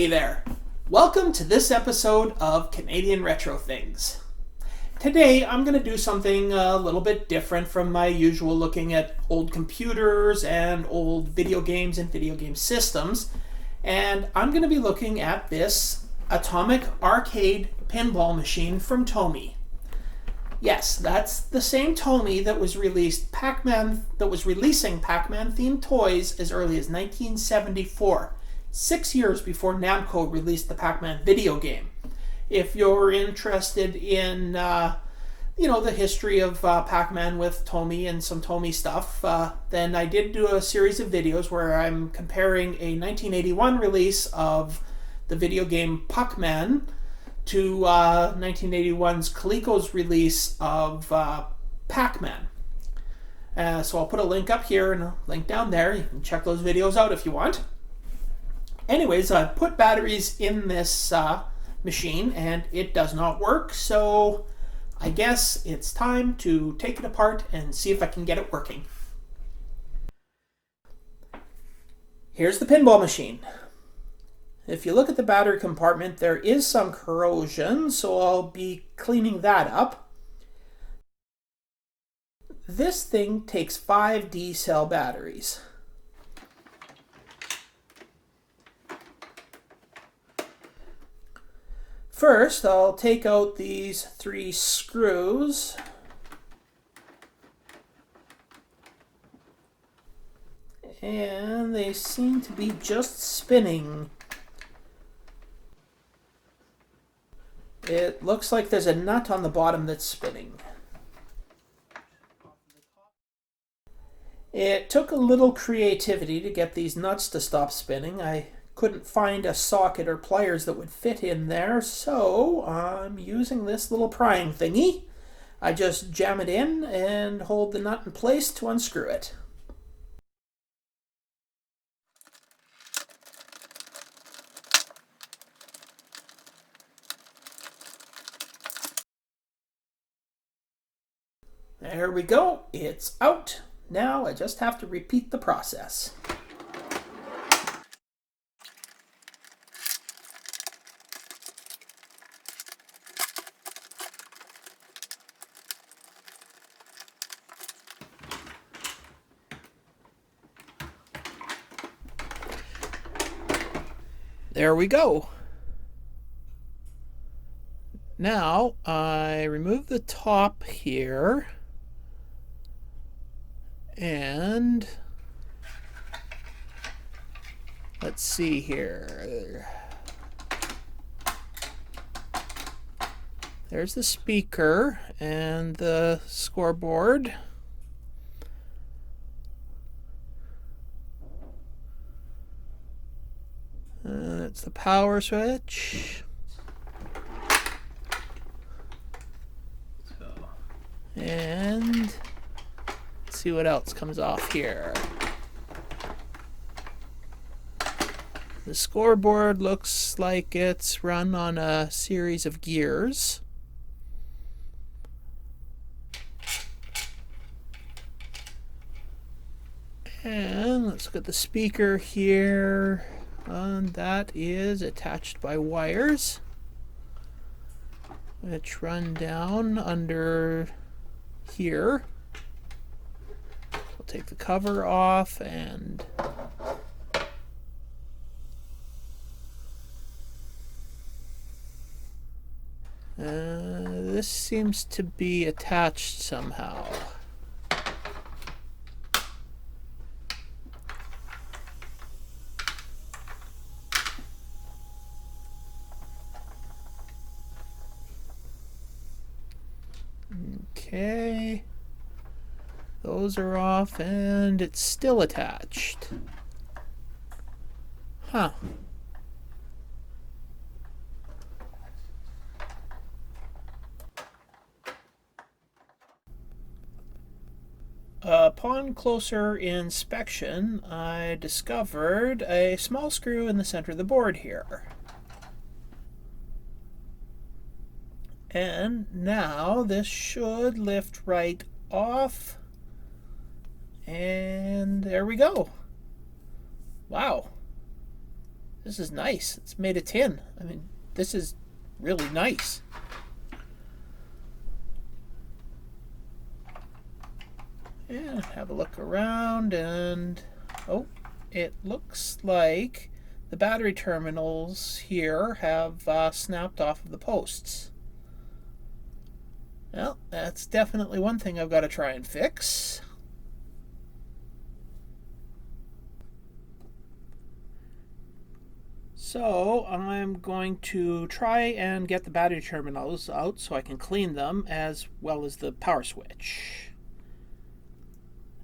Hey there! Welcome to this episode of Canadian Retro Things. Today I'm going to do something a little bit different from my usual looking at old computers and old video games and video game systems. And I'm going to be looking at this Atomic Arcade Pinball machine from TOMY. Yes, that's the same TOMY that was releasing Pac-Man themed toys as early as 1974. 6 years before Namco released the Pac-Man video game. If you're interested in, the history of Pac-Man with TOMY and some TOMY stuff, then I did do a series of videos where I'm comparing a 1981 release of the video game Pac-Man to 1981's Coleco's release of Pac-Man. So I'll put a link up here and a link down there. You can check those videos out if you want. Anyways, I put batteries in this machine and it does not work, so I guess it's time to take it apart and see if I can get it working. Here's the pinball machine. If you look at the battery compartment, there is some corrosion, so I'll be cleaning that up. This thing takes 5 D-cell batteries. First, I'll take out these 3 screws. And they seem to be just spinning. It looks like there's a nut on the bottom that's spinning. It took a little creativity to get these nuts to stop spinning. I couldn't find a socket or pliers that would fit in there, so I'm using this little prying thingy. I just jam it in and hold the nut in place to unscrew it. There we go, it's out. Now I just have to repeat the process. There we go. Now I remove the top here and let's see here. There's the speaker and the scoreboard. That's the power switch. And let's see what else comes off here. The scoreboard looks like it's run on a series of gears. And let's look at the speaker here. And that is attached by wires which run down under here. We'll take the cover off and this seems to be attached somehow. Okay, those are off and it's still attached. Huh. Upon closer inspection, I discovered a small screw in the center of the board here. And now this should lift right off. And there we go. Wow. This is nice. It's made of tin. I mean, this is really nice. And have a look around, and oh, it looks like the battery terminals here have snapped off of the posts. Well, that's definitely one thing I've got to try and fix. So I'm going to try and get the battery terminals out so I can clean them, as well as the power switch.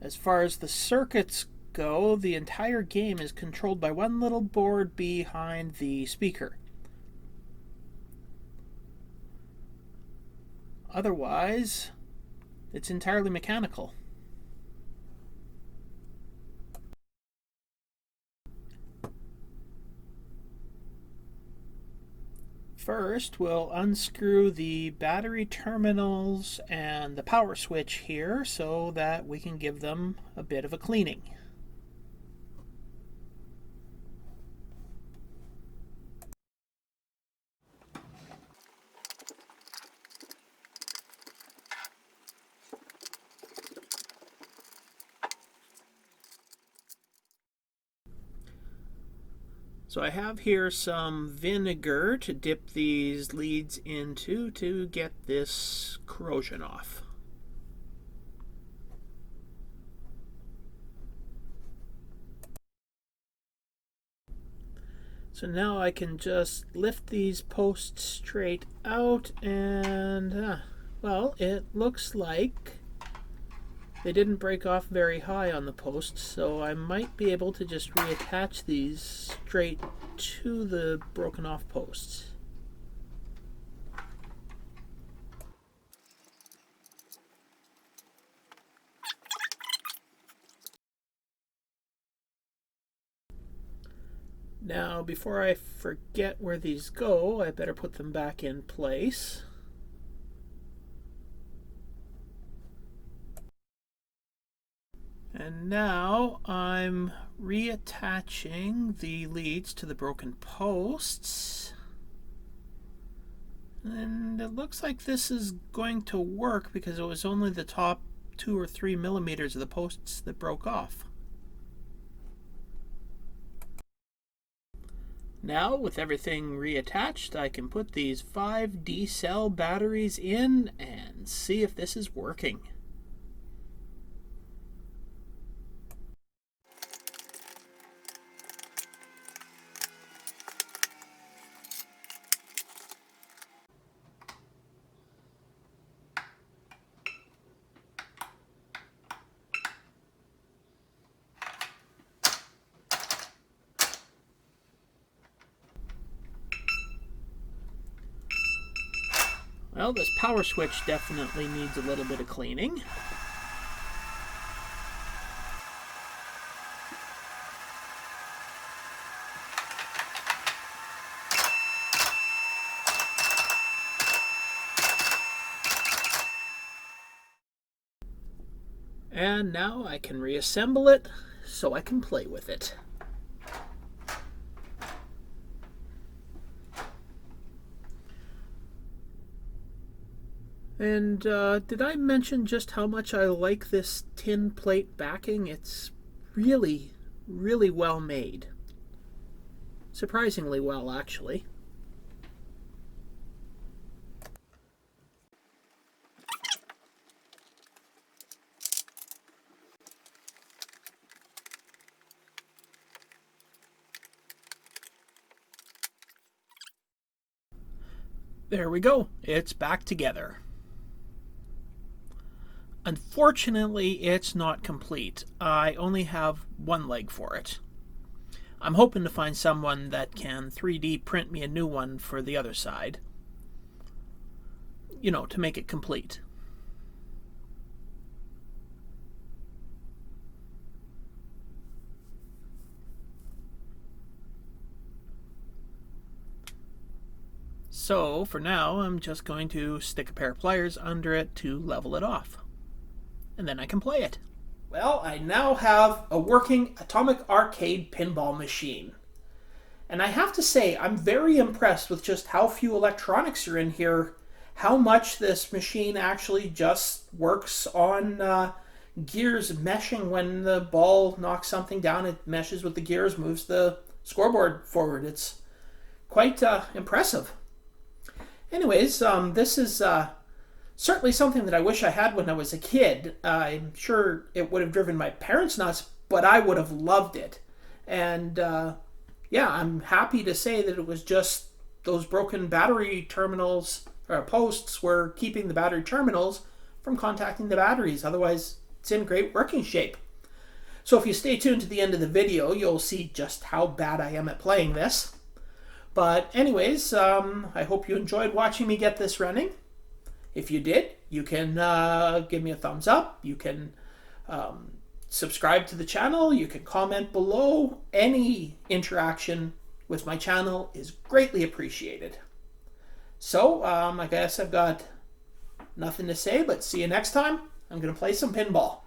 As far as the circuits go, the entire game is controlled by one little board behind the speaker. Otherwise, it's entirely mechanical. First, we'll unscrew the battery terminals and the power switch here so that we can give them a bit of a cleaning. So I have here some vinegar to dip these leads into to get this corrosion off. So now I can just lift these posts straight out, and well, it looks like they didn't break off very high on the posts, so I might be able to just reattach these straight to the broken off posts. Now, before I forget where these go, I better put them back in place. And now I'm reattaching the leads to the broken posts. And it looks like this is going to work because it was only the top 2 or 3 millimeters of the posts that broke off. Now, with everything reattached, I can put these 5D cell batteries in and see if this is working. Well, this power switch definitely needs a little bit of cleaning. And now I can reassemble it so I can play with it. And did I mention just how much I like this tin plate backing? It's really, really well made. Surprisingly well, actually. There we go. It's back together. Unfortunately, it's not complete. I only have one leg for it. I'm hoping to find someone that can 3D print me a new one for the other side. You know, to make it complete. So, for now, I'm just going to stick a pair of pliers under it to level it off. And then I can play it. Well, I now have a working Atomic Arcade Pinball machine. And I have to say, I'm very impressed with just how few electronics are in here, how much this machine actually just works on gears meshing. When the ball knocks something down, it meshes with the gears, moves the scoreboard forward. It's quite impressive. Anyways, this is certainly something that I wish I had when I was a kid. I'm sure it would have driven my parents nuts, but I would have loved it. And yeah, I'm happy to say that it was just those broken battery terminals or posts were keeping the battery terminals from contacting the batteries. Otherwise, it's in great working shape. So if you stay tuned to the end of the video, you'll see just how bad I am at playing this. But anyways, I hope you enjoyed watching me get this running. If you did, you can give me a thumbs up. You can subscribe to the channel. You can comment below. Any interaction with my channel is greatly appreciated. So I guess I've got nothing to say, but see you next time. I'm going to play some pinball.